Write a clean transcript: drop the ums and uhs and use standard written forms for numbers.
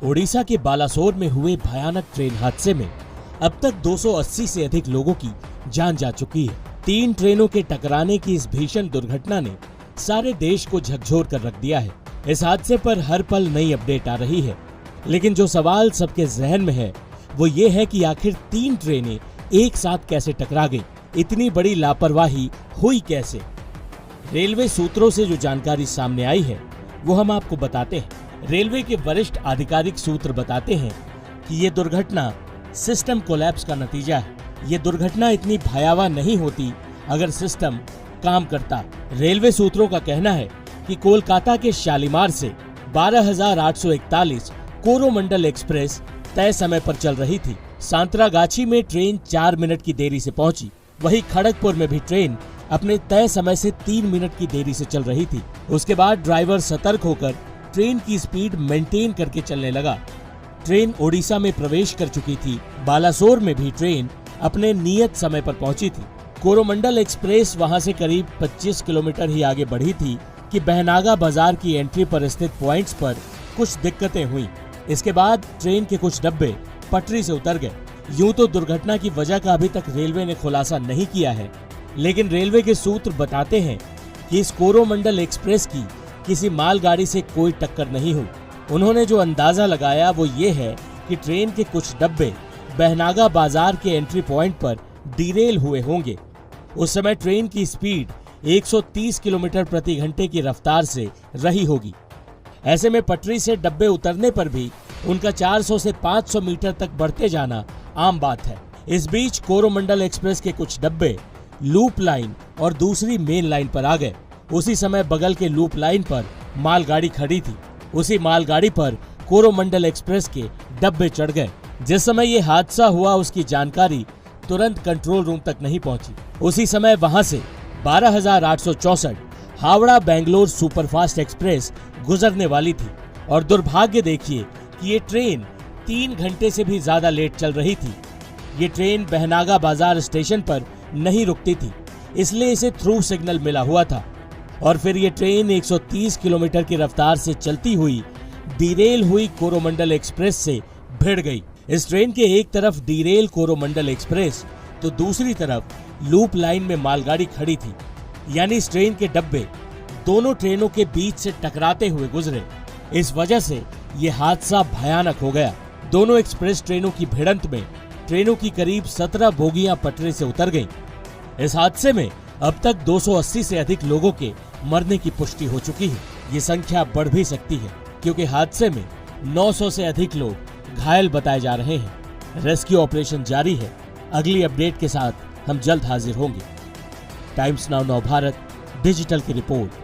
ओडिशा के बालासोर में हुए भयानक ट्रेन हादसे में अब तक 280 से अधिक लोगों की जान जा चुकी है। 3 ट्रेनों के टकराने की इस भीषण दुर्घटना ने सारे देश को झकझोर कर रख दिया है। इस हादसे पर हर पल नई अपडेट आ रही है, लेकिन जो सवाल सबके जहन में है वो ये है कि आखिर 3 ट्रेनें एक साथ कैसे टकरा गई, इतनी बड़ी लापरवाही हुई कैसे। रेलवे सूत्रों से जो जानकारी सामने आई है वो हम आपको बताते हैं। रेलवे के वरिष्ठ आधिकारिक सूत्र बताते हैं कि ये दुर्घटना सिस्टम कोलैप्स का नतीजा है। ये दुर्घटना इतनी भयावह नहीं होती अगर सिस्टम काम करता। रेलवे सूत्रों का कहना है कि कोलकाता के शालीमार से 12,841 कोरोमंडल एक्सप्रेस तय समय पर चल रही थी। सांतरागाछी में ट्रेन 4 मिनट की देरी से पहुंची। वहीं खड़गपुर में भी ट्रेन अपने तय समय से 3 मिनट की देरी से चल रही थी। उसके बाद ड्राइवर सतर्क होकर ट्रेन की स्पीड मेंटेन करके चलने लगा। ट्रेन ओडिशा में प्रवेश कर चुकी थी। बालासोर में भी ट्रेन अपने नियत समय पर पहुंची थी। कोरोमंडल एक्सप्रेस वहां से करीब 25 किलोमीटर ही आगे बढ़ी थी कि बहनागा बाजार की एंट्री पर स्थित पॉइंट्स पर कुछ दिक्कतें हुई। इसके बाद ट्रेन के कुछ डब्बे पटरी से उतर गए। यूं तो दुर्घटना की वजह का अभी तक रेलवे ने खुलासा नहीं किया है, लेकिन रेलवे के सूत्र बताते हैं कि इस कोरोमंडल एक्सप्रेस की किसी मालगाड़ी से कोई टक्कर नहीं हुई। उन्होंने जो अंदाजा लगाया वो ये है कि ट्रेन के कुछ डब्बे बहनागा बाजार के एंट्री पॉइंट पर डिरेल हुए होंगे। उस समय ट्रेन की स्पीड 130 किलोमीटर प्रति घंटे की रफ्तार से रही होगी। ऐसे में पटरी से डब्बे उतरने पर भी उनका 400 से 500 मीटर तक बढ़ते जाना आम बात है। इस बीच कोरोमंडल एक्सप्रेस के कुछ डब्बे लूप लाइन और दूसरी मेन लाइन पर आ गए। उसी समय बगल के लूप लाइन पर मालगाड़ी खड़ी थी। उसी मालगाड़ी पर कोरोमंडल एक्सप्रेस के डब्बे चढ़ गए। जिस समय ये हादसा हुआ उसकी जानकारी तुरंत कंट्रोल रूम तक नहीं पहुंची। उसी समय वहां से 12,864 हावड़ा बेंगलोर सुपरफास्ट एक्सप्रेस गुजरने वाली थी और दुर्भाग्य देखिए कि ये ट्रेन 3 घंटे से भी ज्यादा लेट चल रही थी। ये ट्रेन बहनागा बाजार स्टेशन पर नहीं रुकती थी, इसलिए इसे थ्रू सिग्नल मिला हुआ था और फिर ये ट्रेन 130 किलोमीटर की रफ्तार से चलती हुई डिरेल हुई कोरोमंडल एक्सप्रेस से भिड़ गई। इस ट्रेन के एक तरफ डिरेल कोरोमंडल एक्सप्रेस तो दूसरी तरफ लूप लाइन में मालगाड़ी खड़ी थी, यानी इस ट्रेन के डब्बे दोनों ट्रेनों के बीच से टकराते हुए गुजरे। इस वजह से ये हादसा भयानक हो गया। दोनों एक्सप्रेस ट्रेनों की भिड़ंत में ट्रेनों की करीब 17 बोगियां पटरी से उतर गईं। इस हादसे में अब तक 280 से अधिक लोगों के मरने की पुष्टि हो चुकी है। ये संख्या बढ़ भी सकती है क्योंकि हादसे में 900 से अधिक लोग घायल बताए जा रहे हैं। रेस्क्यू ऑपरेशन जारी है। अगली अपडेट के साथ हम जल्द हाजिर होंगे। टाइम्स नाउ नव भारत डिजिटल की रिपोर्ट।